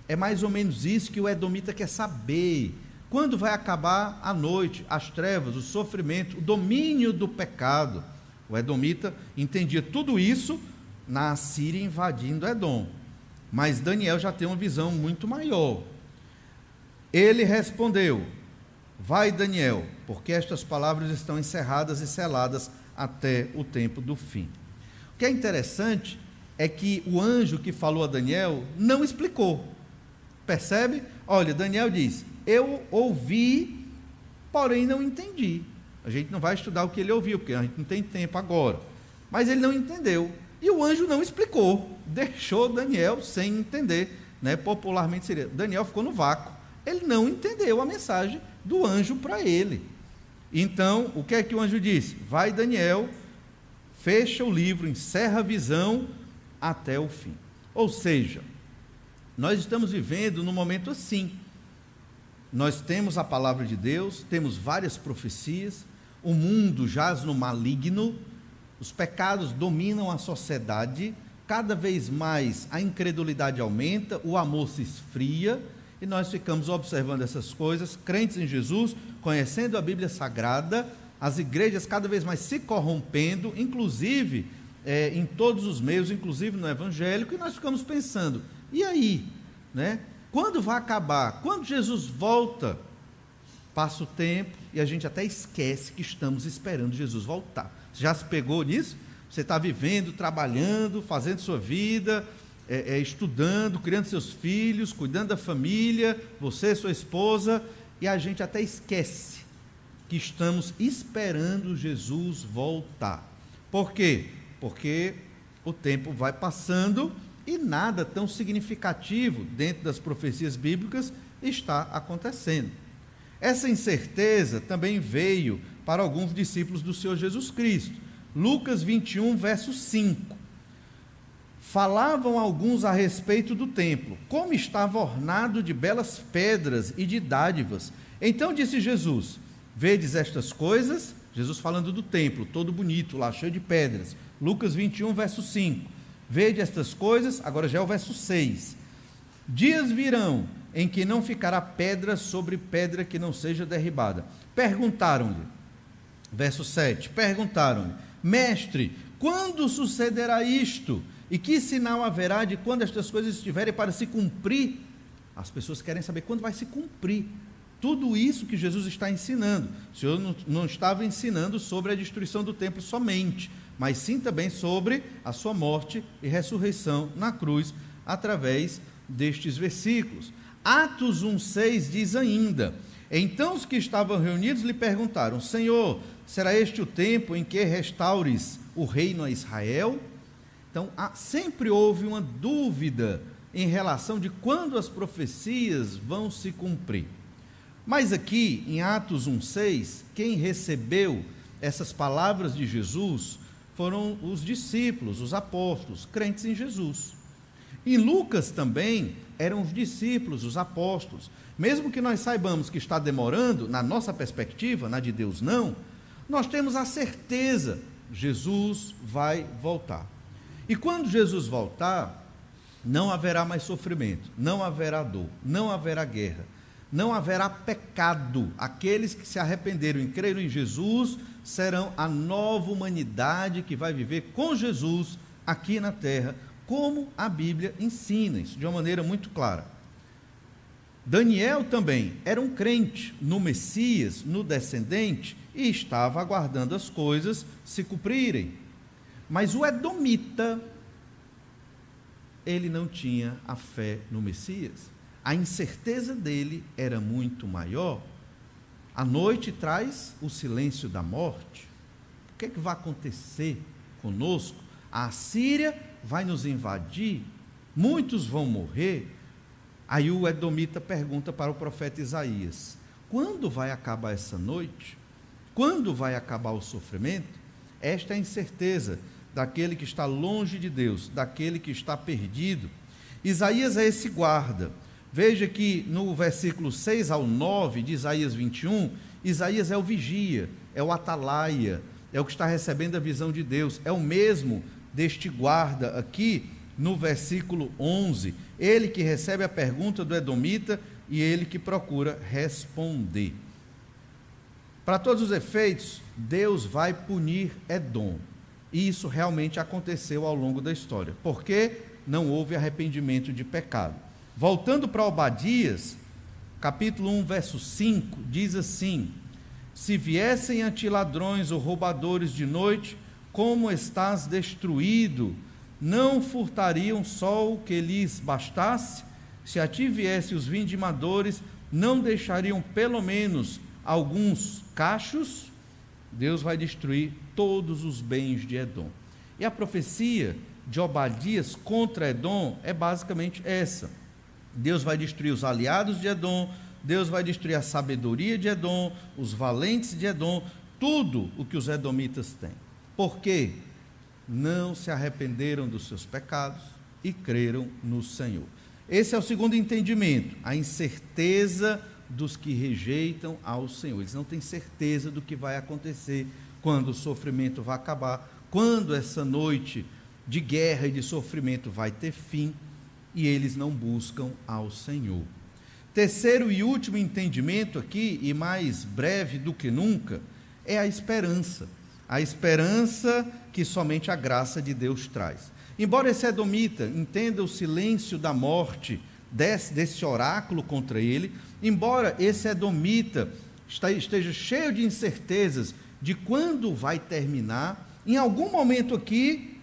É mais ou menos isso que o edomita quer saber. Quando vai acabar a noite, as trevas, o sofrimento, o domínio do pecado? O edomita entendia tudo isso na Assíria invadindo Edom. Mas Daniel já tem uma visão muito maior. Ele respondeu: vai, Daniel, porque estas palavras estão encerradas e seladas até o tempo do fim. O que é interessante é que o anjo que falou a Daniel não explicou. Percebe? Olha, Daniel diz: eu ouvi, porém não entendi. A gente não vai estudar o que ele ouviu, porque a gente não tem tempo agora. Mas ele não entendeu. E o anjo não explicou. Deixou Daniel sem entender. Popularmente seria, Daniel ficou no vácuo. Ele não entendeu a mensagem do anjo para ele. Então, o que é que o anjo disse? Vai, Daniel, fecha o livro, encerra a visão até o fim. Ou seja, nós estamos vivendo num momento assim. Nós temos a palavra de Deus, temos várias profecias, o mundo jaz no maligno, os pecados dominam a sociedade, cada vez mais a incredulidade aumenta, o amor se esfria, e nós ficamos observando essas coisas, crentes em Jesus, conhecendo a Bíblia Sagrada, as igrejas cada vez mais se corrompendo, inclusive em todos os meios, inclusive no evangélico, e nós ficamos pensando, e aí? Quando vai acabar? Quando Jesus volta? Passa o tempo e a gente até esquece que estamos esperando Jesus voltar. Você já se pegou nisso? Você está vivendo, trabalhando, fazendo sua vida, estudando, criando seus filhos, cuidando da família, você, sua esposa, e a gente até esquece que estamos esperando Jesus voltar. Por quê? Porque o tempo vai passando e nada tão significativo dentro das profecias bíblicas está acontecendo. Essa incerteza também veio para alguns discípulos do Senhor Jesus Cristo. Lucas 21, verso 5. Falavam alguns a respeito do templo, como estava ornado de belas pedras e de dádivas. Então disse Jesus: vedes estas coisas? Jesus falando do templo, todo bonito lá, cheio de pedras. Lucas 21, verso 5. Vede estas coisas, agora já é o verso 6. Dias virão em que não ficará pedra sobre pedra que não seja derribada. Perguntaram-lhe, verso 7, perguntaram-lhe: mestre, quando sucederá isto? E que sinal haverá de quando estas coisas estiverem para se cumprir? As pessoas querem saber quando vai se cumprir tudo isso que Jesus está ensinando. O Senhor não estava ensinando sobre a destruição do templo somente, mas sim também sobre a sua morte e ressurreição na cruz, através destes versículos. Atos 1,6 diz ainda: então os que estavam reunidos lhe perguntaram: Senhor, será este o tempo em que restaures o reino a Israel? Então, sempre houve uma dúvida em relação de quando as profecias vão se cumprir. Mas aqui, em Atos 1,6, quem recebeu essas palavras de Jesus foram os discípulos, os apóstolos, crentes em Jesus. Em Lucas também eram os discípulos, os apóstolos. Mesmo que nós saibamos que está demorando, na nossa perspectiva, na de Deus não, nós temos a certeza, Jesus vai voltar. E quando Jesus voltar, não haverá mais sofrimento, não haverá dor, não haverá guerra, não haverá pecado. Aqueles que se arrependeram e creram em Jesus serão a nova humanidade que vai viver com Jesus aqui na terra, como a Bíblia ensina isso de uma maneira muito clara. Daniel também era um crente no Messias, no descendente, e estava aguardando as coisas se cumprirem. Mas o edomita, ele não tinha a fé no Messias. A incerteza dele era muito maior. A noite traz o silêncio da morte. O que é que vai acontecer conosco? A Assíria vai nos invadir, muitos vão morrer. Aí o edomita pergunta para o profeta Isaías: quando vai acabar essa noite? Quando vai acabar o sofrimento? Esta é a incerteza daquele que está longe de Deus, daquele que está perdido. Isaías é esse guarda. Veja que no versículo 6 ao 9 de Isaías 21, Isaías é o vigia, é o atalaia, é o que está recebendo a visão de Deus, é o mesmo deste guarda aqui no versículo 11, ele que recebe a pergunta do edomita e ele que procura responder. Para todos os efeitos, Deus vai punir Edom, e isso realmente aconteceu ao longo da história, porque não houve arrependimento de pecado. Voltando para Obadias, capítulo 1, verso 5, diz assim: se viessem a ti ladrões ou roubadores de noite, como estás destruído, não furtariam só o que lhes bastasse? Se a ti viessem os vindimadores, não deixariam pelo menos alguns cachos? Deus vai destruir todos os bens de Edom. E a profecia de Obadias contra Edom é basicamente essa: Deus vai destruir os aliados de Edom, Deus vai destruir a sabedoria de Edom, os valentes de Edom, tudo o que os edomitas têm. Por quê? Não se arrependeram dos seus pecados e creram no Senhor. Esse é o segundo entendimento, a incerteza dos que rejeitam ao Senhor. Eles não têm certeza do que vai acontecer, quando o sofrimento vai acabar, quando essa noite de guerra e de sofrimento vai ter fim, e eles não buscam ao Senhor. Terceiro e último entendimento aqui, e mais breve do que nunca, é a esperança que somente a graça de Deus traz. Embora esse edomita entenda o silêncio da morte desse oráculo contra ele, embora esse edomita esteja cheio de incertezas de quando vai terminar, em algum momento aqui,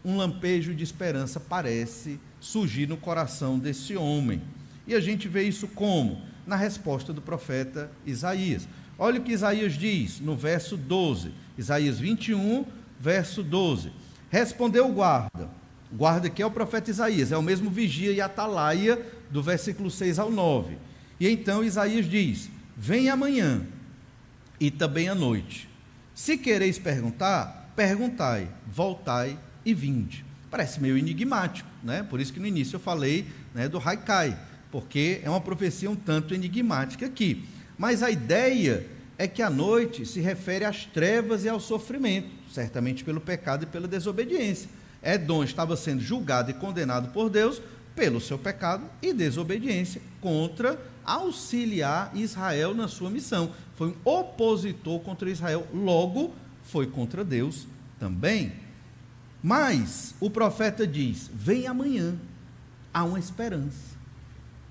um lampejo de esperança parece surgir no coração desse homem. E a gente vê isso como? Na resposta do profeta Isaías. Olha o que Isaías diz no verso 12, Isaías 21, verso 12. Respondeu o guarda que é o profeta Isaías, é o mesmo vigia e atalaia do versículo 6 ao 9. E então Isaías diz: vem amanhã e também à noite. Se quereis perguntar, perguntai, voltai e vinde. Parece meio enigmático, né? Por isso que no início eu falei, né, do Haikai, porque é uma profecia um tanto enigmática aqui. Mas a ideia é que a noite se refere às trevas e ao sofrimento, certamente pelo pecado e pela desobediência. Edom estava sendo julgado e condenado por Deus pelo seu pecado e desobediência contra auxiliar Israel na sua missão. Foi um opositor contra Israel, logo foi contra Deus também. Mas o profeta diz: vem amanhã, há uma esperança.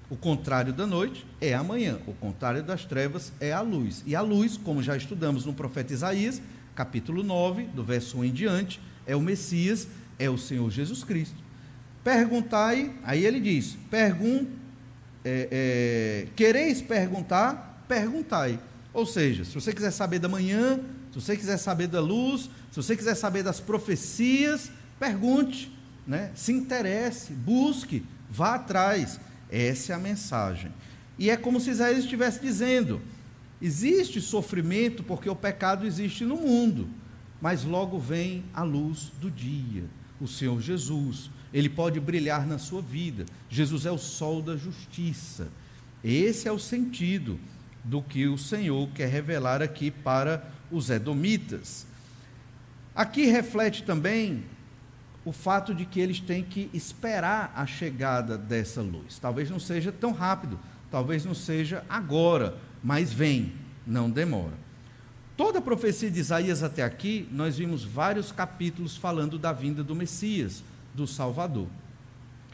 O contrário da noite é a manhã, o contrário das trevas é a luz. E a luz, como já estudamos no profeta Isaías, capítulo 9, do verso 1 em diante, é o Messias, é o Senhor Jesus Cristo. Perguntai, aí ele diz, quereis perguntar, perguntai. Ou seja, se você quiser saber da manhã, se você quiser saber da luz, se você quiser saber das profecias, pergunte, né? Se interesse, busque, vá atrás. Essa é a mensagem. E é como se Isaías estivesse dizendo, existe sofrimento porque o pecado existe no mundo, mas logo vem a luz do dia, o Senhor Jesus. Ele pode brilhar na sua vida. Jesus é o sol da justiça. Esse é o sentido do que o Senhor quer revelar aqui para os edomitas. Aqui reflete também o fato de que eles têm que esperar a chegada dessa luz. Talvez não seja tão rápido, talvez não seja agora, mas vem, não demora. Toda a profecia de Isaías até aqui, nós vimos vários capítulos falando da vinda do Messias, do Salvador.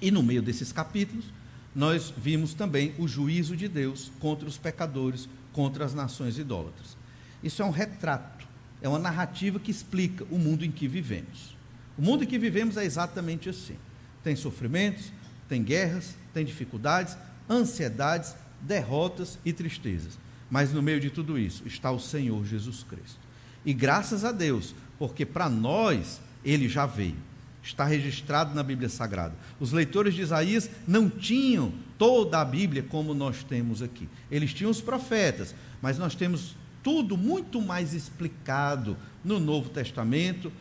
E no meio desses capítulos, nós vimos também o juízo de Deus contra os pecadores, contra as nações idólatras. Isso é um retrato, é uma narrativa que explica o mundo em que vivemos. O mundo em que vivemos é exatamente assim. Tem sofrimentos, tem guerras, tem dificuldades, ansiedades, derrotas e tristezas. Mas no meio de tudo isso está o Senhor Jesus Cristo. E graças a Deus, porque para nós Ele já veio. Está registrado na Bíblia Sagrada. Os leitores de Isaías não tinham toda a Bíblia como nós temos aqui. Eles tinham os profetas, mas nós temos tudo muito mais explicado no Novo Testamento,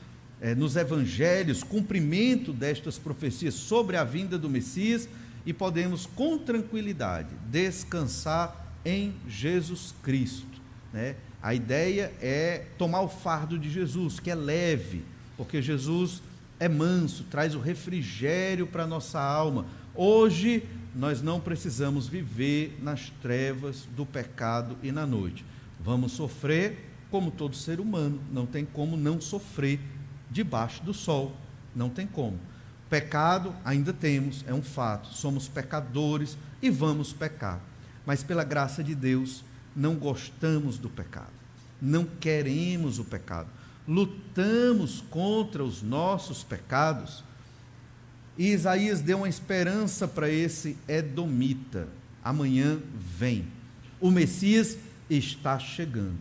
nos evangelhos, cumprimento destas profecias sobre a vinda do Messias, e podemos com tranquilidade descansar em Jesus Cristo, né? A ideia é tomar o fardo de Jesus, que é leve, porque Jesus é manso, traz o refrigério para a nossa alma. Hoje nós não precisamos viver nas trevas do pecado e na noite. Vamos sofrer como todo ser humano, não tem como não sofrer debaixo do sol, não tem como. Pecado ainda temos, é um fato, somos pecadores e vamos pecar, mas pela graça de Deus não gostamos do pecado, não queremos o pecado, lutamos contra os nossos pecados. E Isaías deu uma esperança para esse edomita: amanhã vem, o Messias está chegando.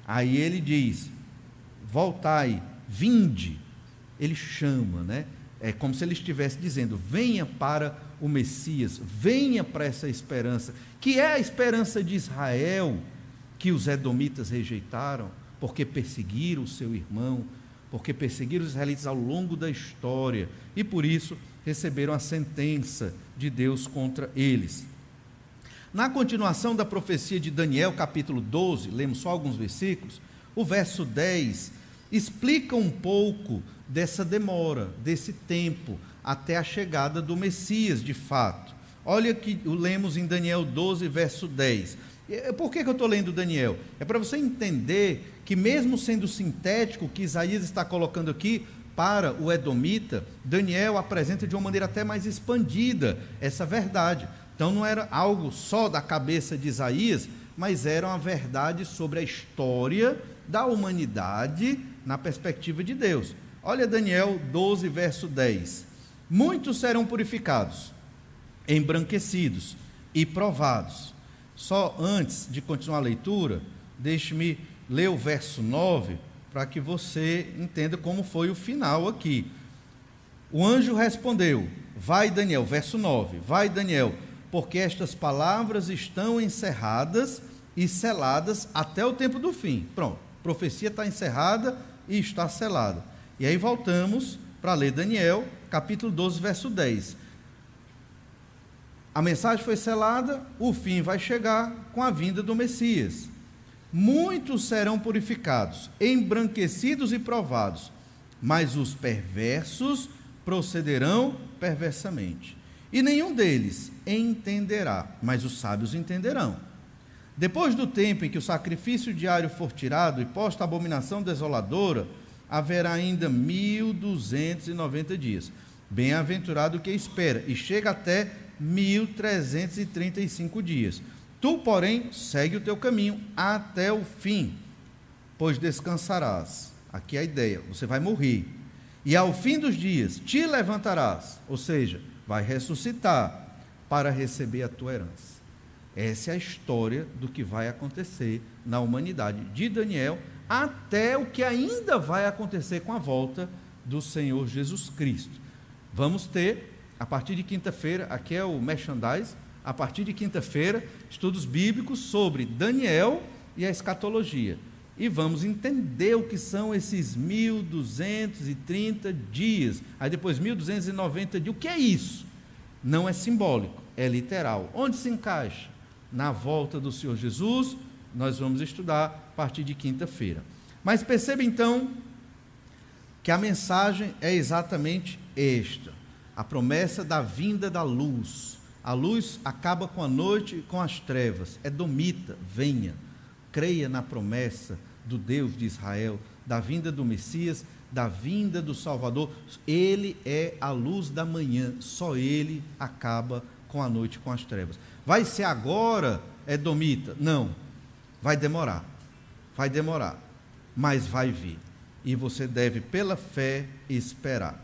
Aí ele diz: voltai, vinde. Ele chama, né? É como se ele estivesse dizendo: venha para o Messias, venha para essa esperança, que é a esperança de Israel, que os edomitas rejeitaram, porque perseguiram o seu irmão, porque perseguiram os israelitas ao longo da história, e por isso receberam a sentença de Deus contra eles. Na continuação da profecia de Daniel, capítulo 12, lemos só alguns versículos, o verso 10 explica um pouco dessa demora, desse tempo, até a chegada do Messias de fato. Olha que lemos em Daniel 12, verso 10. Por que eu estou lendo Daniel? É para você entender que, mesmo sendo sintético o que Isaías está colocando aqui para o edomita, Daniel apresenta de uma maneira até mais expandida essa verdade. Então não era algo só da cabeça de Isaías, mas era uma verdade sobre a história da humanidade na perspectiva de Deus. Olha Daniel 12, verso 10. Muitos serão purificados, embranquecidos e provados. Só antes de continuar a leitura, deixe-me ler o verso 9, para que você entenda como foi o final aqui. O anjo respondeu: vai Daniel, verso 9, vai Daniel, porque estas palavras estão encerradas e seladas até o tempo do fim. Pronto, a profecia está encerrada e está selada. E aí voltamos para ler Daniel, capítulo 12, verso 10. A mensagem foi selada, o fim vai chegar com a vinda do Messias. Muitos serão purificados, embranquecidos e provados, mas os perversos procederão perversamente. E nenhum deles entenderá, mas os sábios entenderão. Depois do tempo em que o sacrifício diário for tirado e posta a abominação desoladora, haverá ainda 1290 dias. Bem-aventurado o que espera, e chega até 1335 dias. Tu, porém, segue o teu caminho até o fim, pois descansarás. Aqui é a ideia, você vai morrer. E ao fim dos dias te levantarás, ou seja, vai ressuscitar para receber a tua herança. Essa é a história do que vai acontecer na humanidade de Daniel, até o que ainda vai acontecer com a volta do Senhor Jesus Cristo. Vamos ter, a partir de quinta-feira, aqui é o merchandise, a partir de quinta-feira, estudos bíblicos sobre Daniel e a escatologia. E vamos entender o que são esses 1230 dias, aí depois 1290 dias. O que é isso? Não é simbólico, é literal. Onde se encaixa? Na volta do Senhor Jesus. Nós vamos estudar a partir de quinta-feira. Mas perceba então que a mensagem é exatamente esta: a promessa da vinda da luz. A luz acaba com a noite e com as trevas. Edomita, venha, creia na promessa do Deus de Israel, da vinda do Messias, da vinda do Salvador. Ele é a luz da manhã, só ele acaba com a noite e com as trevas. Vai ser agora, edomita? Não, vai demorar, mas vai vir, e você deve, pela fé, esperar.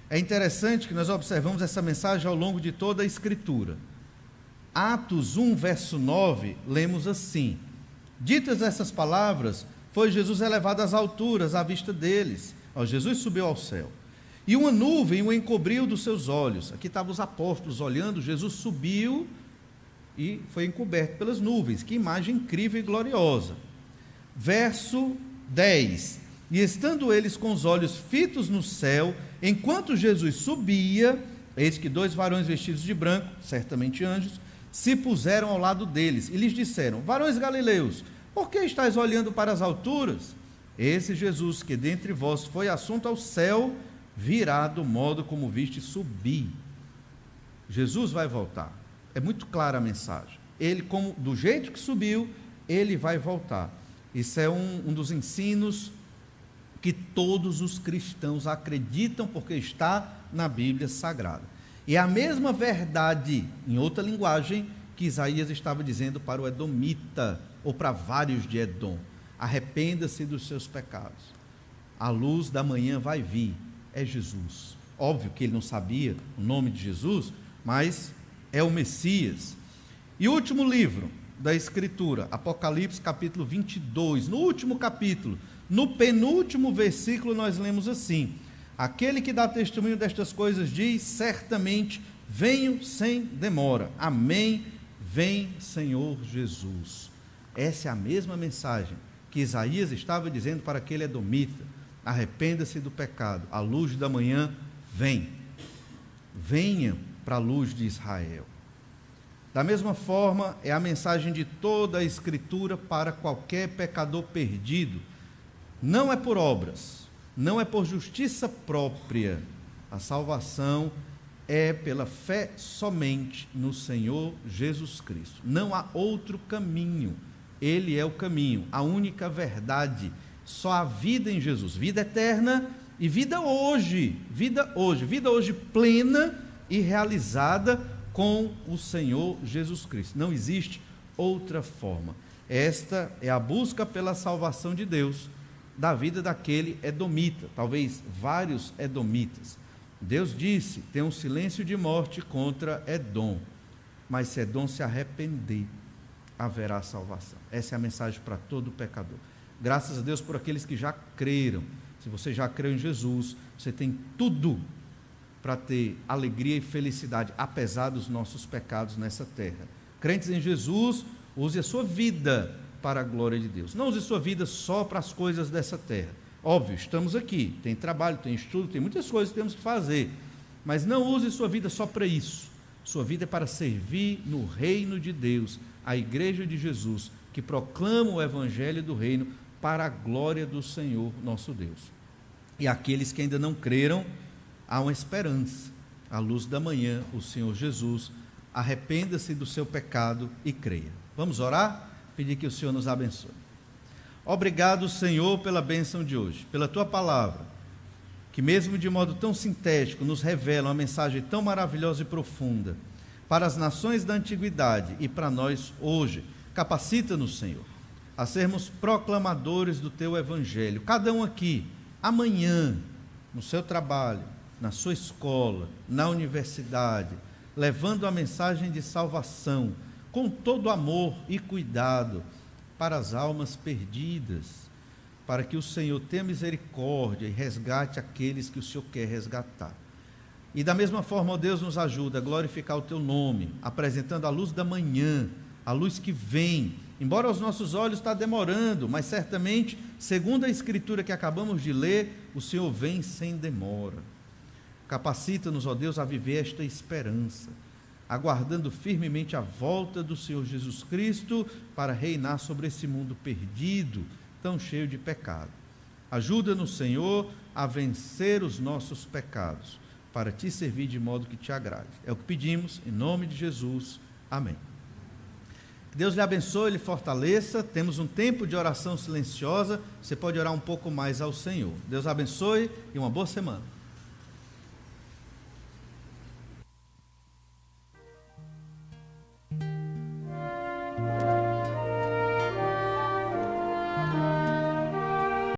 É interessante que nós observamos essa mensagem ao longo de toda a Escritura. Atos 1, verso 9, lemos assim: ditas essas palavras, foi Jesus elevado às alturas à vista deles. Jesus subiu ao céu, e uma nuvem o encobriu dos seus olhos. Aqui estavam os apóstolos olhando, Jesus subiu e foi encoberto pelas nuvens. Que imagem incrível e gloriosa. Verso 10: e estando eles com os olhos fitos no céu, enquanto Jesus subia, eis que 2 varões vestidos de branco, certamente anjos, se puseram ao lado deles, e lhes disseram: varões galileus, por que estáis olhando para as alturas? Esse Jesus, que dentre vós foi assunto ao céu, virá do modo como viste subir. Jesus vai voltar. É muito clara a mensagem. Ele, como do jeito que subiu, ele vai voltar. Isso é um dos ensinos que todos os cristãos acreditam, porque está na Bíblia Sagrada. E é a mesma verdade, em outra linguagem, que Isaías estava dizendo para o edomita, ou para vários de Edom: arrependa-se dos seus pecados, a luz da manhã vai vir. É Jesus. Óbvio que ele não sabia o nome de Jesus, mas é o Messias. E o último livro da Escritura, Apocalipse capítulo 22, no último capítulo, no penúltimo versículo, nós lemos assim: aquele que dá testemunho destas coisas diz: certamente venho sem demora. Amém. Vem, Senhor Jesus. Essa é a mesma mensagem que Isaías estava dizendo para aquele edomita: arrependa-se do pecado, a luz da manhã vem. Venha para a luz de Israel. Da mesma forma, é a mensagem de toda a Escritura para qualquer pecador perdido. Não é por obras, não é por justiça própria. A salvação é pela fé somente no Senhor Jesus Cristo. Não há outro caminho. Ele é o caminho, a única verdade. Só há vida em Jesus, vida eterna e vida hoje plena e realizada com o Senhor Jesus Cristo. Não existe outra forma. Esta é a busca pela salvação de Deus da vida daquele edomita, talvez vários edomitas. Deus disse: tem um silêncio de morte contra Edom, mas se Edom se arrepender, haverá salvação. Essa é a mensagem para todo pecador. Graças a Deus por aqueles que já creram. Se você já creu em Jesus, você tem tudo para ter alegria e felicidade, apesar dos nossos pecados nessa terra. Crentes em Jesus, use a sua vida para a glória de Deus. Não use a sua vida só para as coisas dessa terra. Óbvio, estamos aqui, tem trabalho, tem estudo, tem muitas coisas que temos que fazer, mas não use sua vida só para isso. Sua vida é para servir no reino de Deus, a igreja de Jesus, que proclama o evangelho do reino para a glória do Senhor nosso Deus. E aqueles que ainda não creram, há uma esperança, a luz da manhã, o Senhor Jesus. Arrependa-se do seu pecado e creia. Vamos orar? Pedir que o Senhor nos abençoe. Obrigado, Senhor, pela bênção de hoje, pela tua palavra, que mesmo de modo tão sintético nos revela uma mensagem tão maravilhosa e profunda. para as nações da antiguidade e para nós hoje. Capacita-nos, Senhor, a sermos proclamadores do Teu Evangelho, cada um aqui, amanhã, no seu trabalho, na sua escola, na universidade, levando a mensagem de salvação, com todo amor e cuidado, para as almas perdidas, para que o Senhor tenha misericórdia e resgate aqueles que o Senhor quer resgatar. E da mesma forma, ó Deus, nos ajuda a glorificar o Teu nome, apresentando a luz da manhã, a luz que vem, embora aos nossos olhos está demorando, mas certamente, segundo a Escritura que acabamos de ler, o Senhor vem sem demora. Capacita-nos, ó Deus, a viver esta esperança, aguardando firmemente a volta do Senhor Jesus Cristo para reinar sobre esse mundo perdido, tão cheio de pecado. Ajuda-nos, Senhor, a vencer os nossos pecados, para Te servir de modo que Te agrade. É o que pedimos, em nome de Jesus. Amém. Que Deus lhe abençoe, lhe fortaleça. Temos um tempo de oração silenciosa. Você pode orar um pouco mais ao Senhor. Deus abençoe e uma boa semana.